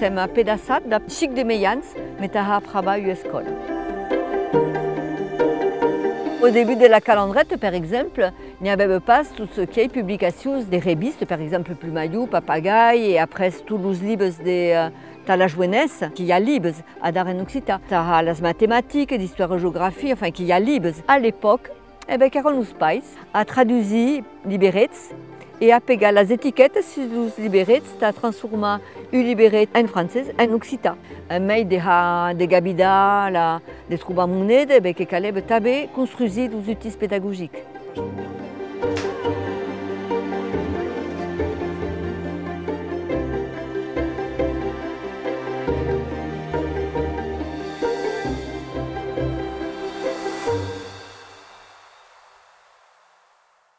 sem pedaçat da chic de meians, mais t'as praba escola. Au début de la calendrette, par exemple, il n'y avait pas tout ce qui est publications des revistes, par exemple Plumayou, Papagaï, et après tous les livres de la jeunesse, qui y a libres à dar en Occità. T'as les mathématiques, l'histoire et géographie, enfin qui y a libres. À l'époque, Carol Nuspais a traduit librets et a pegat les étiquettes sur les librets, a transformé les librets en français en Occità. Mais de gabida, de trouver monnaie, que caleb tabe construisit des outils pédagogiques.